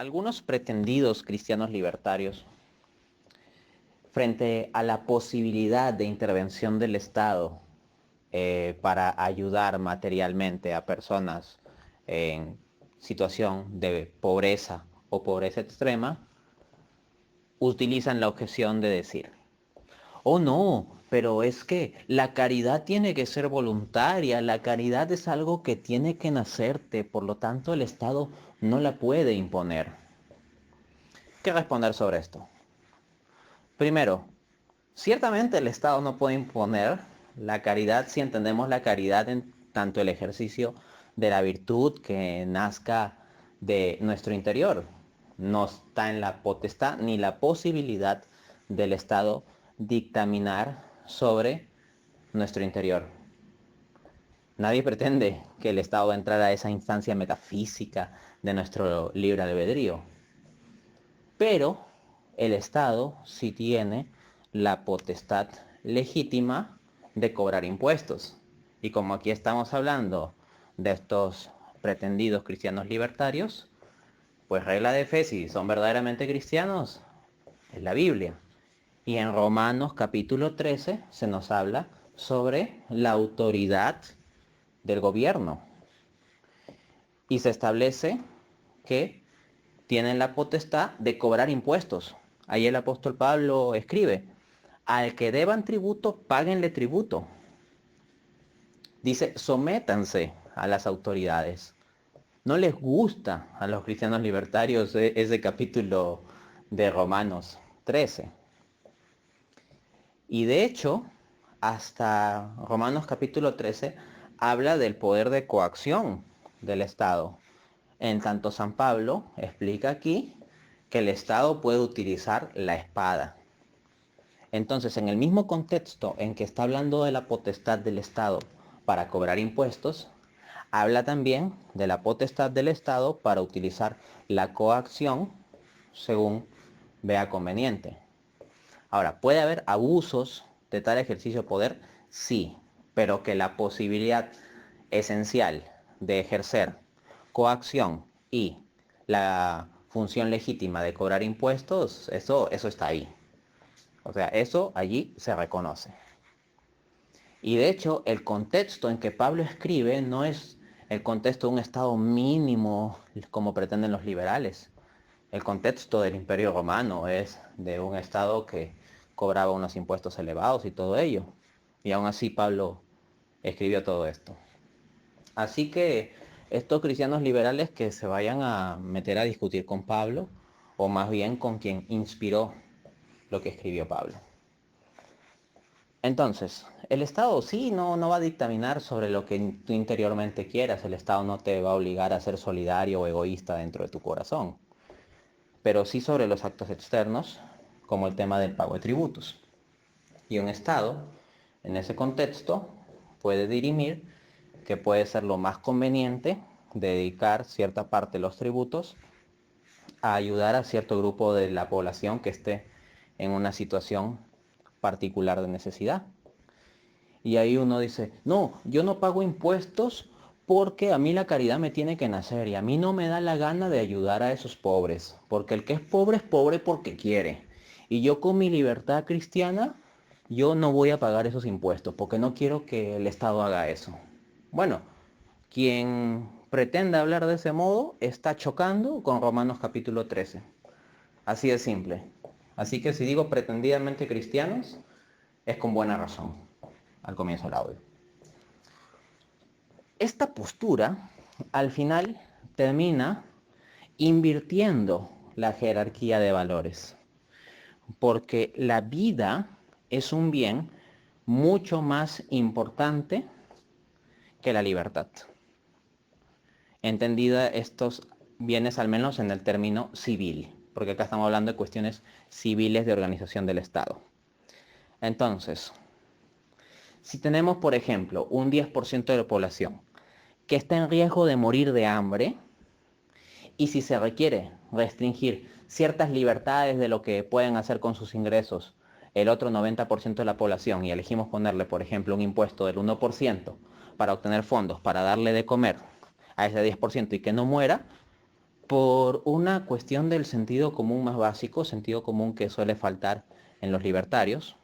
Algunos pretendidos cristianos libertarios, frente a la posibilidad de intervención del Estado para ayudar materialmente a personas en situación de pobreza o pobreza extrema, utilizan la objeción de decir: oh no, pero es que la caridad tiene que ser voluntaria, la caridad es algo que tiene que nacerte, por lo tanto el Estado no la puede imponer. ¿Qué responder sobre esto? Primero, ciertamente el Estado no puede imponer la caridad si entendemos la caridad en tanto el ejercicio de la virtud que nazca de nuestro interior. No está en la potestad ni la posibilidad del Estado dictaminar sobre nuestro interior. Nadie pretende que el Estado entrara a esa instancia metafísica de nuestro libre albedrío. Pero el Estado sí tiene la potestad legítima de cobrar impuestos. Y como aquí estamos hablando de estos pretendidos cristianos libertarios, pues regla de fe, si son verdaderamente cristianos, es la Biblia. Y en Romanos capítulo 13 se nos habla sobre la autoridad del gobierno. Y se establece que tienen la potestad de cobrar impuestos. Ahí el apóstol Pablo escribe: al que deban tributo, páguenle tributo. Dice: sométanse a las autoridades. No les gusta a los cristianos libertarios ese capítulo de Romanos 13. Y de hecho, hasta Romanos capítulo 13 habla del poder de coacción del Estado. En tanto San Pablo explica aquí que el Estado puede utilizar la espada. Entonces, en el mismo contexto en que está hablando de la potestad del Estado para cobrar impuestos, habla también de la potestad del Estado para utilizar la coacción según vea conveniente. Ahora, ¿puede haber abusos de tal ejercicio de poder? Sí, pero que la posibilidad esencial de ejercer coacción y la función legítima de cobrar impuestos, eso está ahí. O sea, eso allí se reconoce. Y de hecho, el contexto en que Pablo escribe no es el contexto de un estado mínimo como pretenden los liberales. El contexto del Imperio Romano es de un estado que cobraba unos impuestos elevados y todo ello. Y aún así Pablo escribió todo esto. Así que estos cristianos liberales que se vayan a meter a discutir con Pablo, o más bien con quien inspiró lo que escribió Pablo. Entonces, el Estado sí no va a dictaminar sobre lo que tú interiormente quieras. El Estado no te va a obligar a ser solidario o egoísta dentro de tu corazón. Pero sí sobre los actos externos, como el tema del pago de tributos. Y un Estado, en ese contexto, puede dirimir que puede ser lo más conveniente dedicar cierta parte de los tributos a ayudar a cierto grupo de la población que esté en una situación particular de necesidad. Y ahí uno dice: no, yo no pago impuestos porque a mí la caridad me tiene que nacer y a mí no me da la gana de ayudar a esos pobres, porque el que es pobre porque quiere. Y yo con mi libertad cristiana, yo no voy a pagar esos impuestos porque no quiero que el Estado haga eso. Bueno, quien pretenda hablar de ese modo está chocando con Romanos capítulo 13. Así de simple. Así que si digo pretendidamente cristianos, es con buena razón, al comienzo del audio. Esta postura, al final, termina invirtiendo la jerarquía de valores, porque la vida es un bien mucho más importante que la libertad. Entendida estos bienes al menos en el término civil, porque acá estamos hablando de cuestiones civiles de organización del Estado. Entonces, si tenemos, por ejemplo, un 10% de la población que está en riesgo de morir de hambre, y si se requiere restringir ciertas libertades de lo que pueden hacer con sus ingresos el otro 90% de la población, y elegimos ponerle, por ejemplo, un impuesto del 1% para obtener fondos, para darle de comer a ese 10% y que no muera, Por una cuestión del sentido común más básico, sentido común que suele faltar en los libertarios,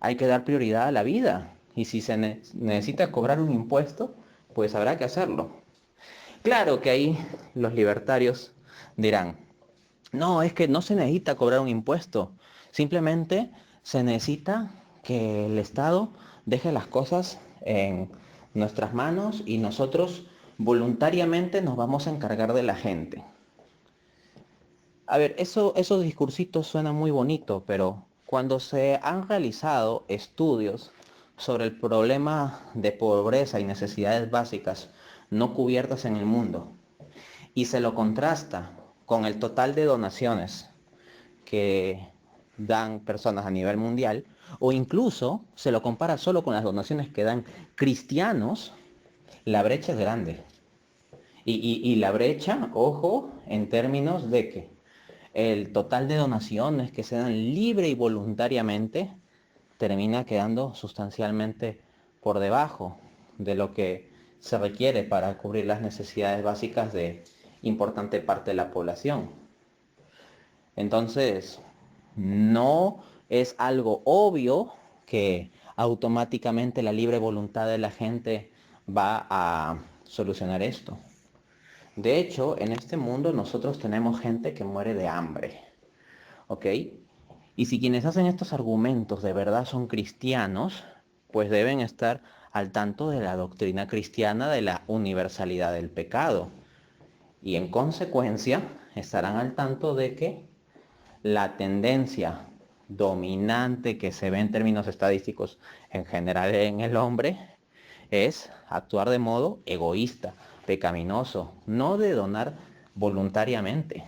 hay que dar prioridad a la vida. Y si se necesita cobrar un impuesto, pues habrá que hacerlo. Claro que ahí los libertarios dirán, no, es que no se necesita cobrar un impuesto. Simplemente se necesita que el Estado deje las cosas en nuestras manos y nosotros voluntariamente nos vamos a encargar de la gente. A ver, esos discursitos suenan muy bonito, pero cuando se han realizado estudios sobre el problema de pobreza y necesidades básicas no cubiertas en el mundo, y se lo contrasta con el total de donaciones que dan personas a nivel mundial, o incluso se lo compara solo con las donaciones que dan cristianos, la brecha es grande. Y la brecha, ojo, en términos de que el total de donaciones que se dan libre y voluntariamente termina quedando sustancialmente por debajo de lo que se requiere para cubrir las necesidades básicas de importante parte de la población. Entonces, no es algo obvio que automáticamente la libre voluntad de la gente va a solucionar esto. De hecho, en este mundo nosotros tenemos gente que muere de hambre, ¿ok? Y si quienes hacen estos argumentos de verdad son cristianos, pues deben estar al tanto de la doctrina cristiana de la universalidad del pecado. Y en consecuencia, estarán al tanto de que la tendencia dominante que se ve en términos estadísticos en general en el hombre es actuar de modo egoísta, pecaminoso, no de donar voluntariamente.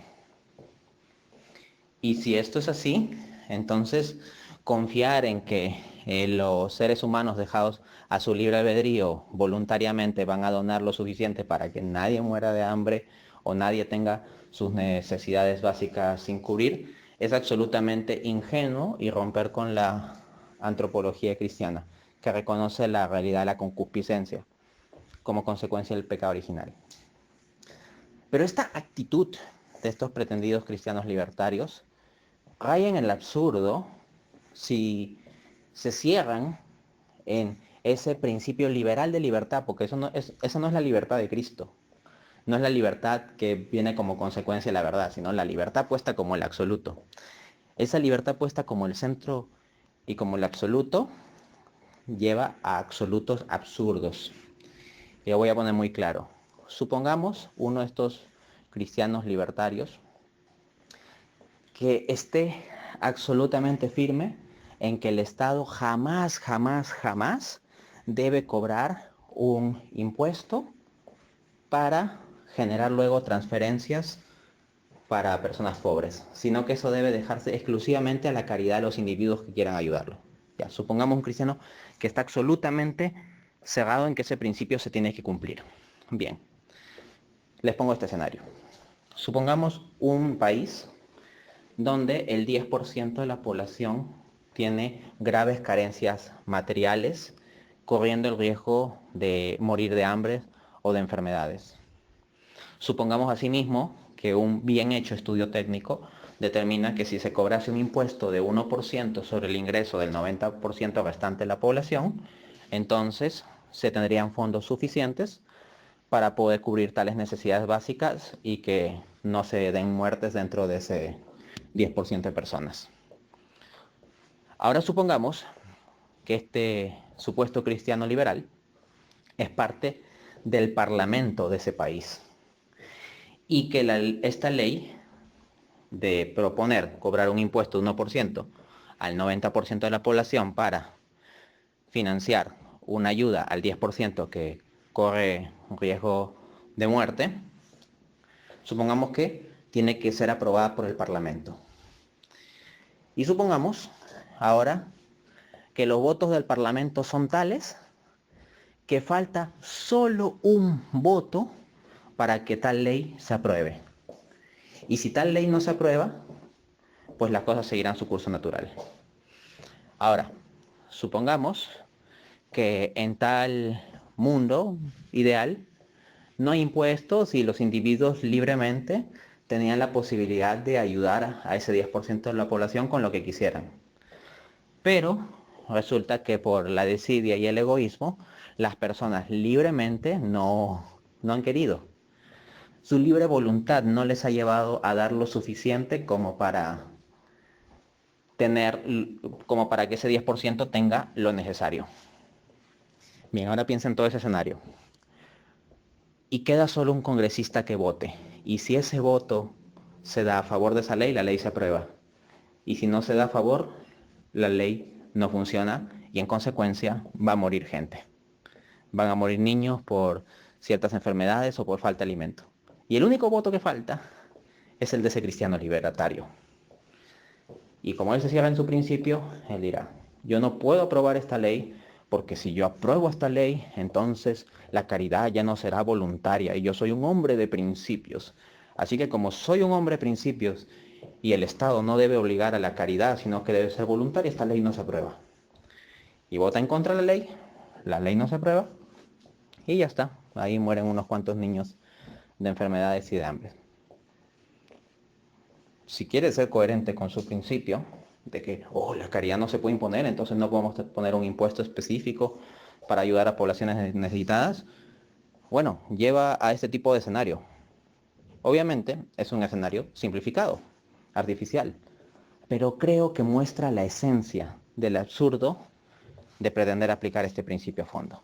Y si esto es así, entonces confiar en que los seres humanos dejados a su libre albedrío voluntariamente van a donar lo suficiente para que nadie muera de hambre o nadie tenga sus necesidades básicas sin cubrir, es absolutamente ingenuo y romper con la antropología cristiana, que reconoce la realidad de la concupiscencia como consecuencia del pecado original. Pero esta actitud de estos pretendidos cristianos libertarios raya en el absurdo si se cierran en ese principio liberal de libertad, porque esa no es la libertad de Cristo. No es la libertad que viene como consecuencia de la verdad, sino la libertad puesta como el absoluto. Esa libertad puesta como el centro y como el absoluto lleva a absolutos absurdos. Y lo voy a poner muy claro. Supongamos uno de estos cristianos libertarios que esté absolutamente firme en que el Estado jamás, jamás, jamás debe cobrar un impuesto para generar luego transferencias para personas pobres, sino que eso debe dejarse exclusivamente a la caridad de los individuos que quieran ayudarlo. Ya, supongamos un cristiano que está absolutamente cerrado en que ese principio se tiene que cumplir. Bien, les pongo este escenario. Supongamos un país donde el 10% de la población tiene graves carencias materiales, corriendo el riesgo de morir de hambre o de enfermedades. Supongamos asimismo que un bien hecho estudio técnico determina que si se cobrase un impuesto de 1% sobre el ingreso del 90% restante de la población, entonces se tendrían fondos suficientes para poder cubrir tales necesidades básicas y que no se den muertes dentro de ese 10% de personas. Ahora supongamos que este supuesto cristiano liberal es parte del parlamento de ese país y que esta ley de proponer cobrar un impuesto de 1% al 90% de la población para financiar una ayuda al 10% que corre un riesgo de muerte, supongamos que tiene que ser aprobada por el Parlamento. Y supongamos ahora que los votos del Parlamento son tales que falta solo un voto para que tal ley se apruebe. Y si tal ley no se aprueba, pues las cosas seguirán su curso natural. Ahora, supongamos que en tal mundo ideal no hay impuestos y los individuos libremente tenían la posibilidad de ayudar a ese 10% de la población con lo que quisieran. Pero resulta que por la desidia y el egoísmo, las personas libremente no han querido. Su libre voluntad no les ha llevado a dar lo suficiente como para como para que ese 10% tenga lo necesario. Bien, ahora piensa en todo ese escenario. Y queda solo un congresista que vote. Y si ese voto se da a favor de esa ley, la ley se aprueba. Y si no se da a favor, la ley no funciona y en consecuencia va a morir gente. Van a morir niños por ciertas enfermedades o por falta de alimento. Y el único voto que falta es el de ese cristiano libertario. Y como él se cierra en su principio, él dirá, yo no puedo aprobar esta ley porque si yo apruebo esta ley, entonces la caridad ya no será voluntaria y yo soy un hombre de principios. Así que como soy un hombre de principios y el Estado no debe obligar a la caridad, sino que debe ser voluntaria, esta ley no se aprueba. Y vota en contra de la ley no se aprueba y ya está. Ahí mueren unos cuantos niños de enfermedades y de hambre. Si quiere ser coherente con su principio de que la caridad no se puede imponer, entonces no podemos poner un impuesto específico para ayudar a poblaciones necesitadas, bueno, lleva a este tipo de escenario. Obviamente es un escenario simplificado, artificial, pero creo que muestra la esencia del absurdo de pretender aplicar este principio a fondo.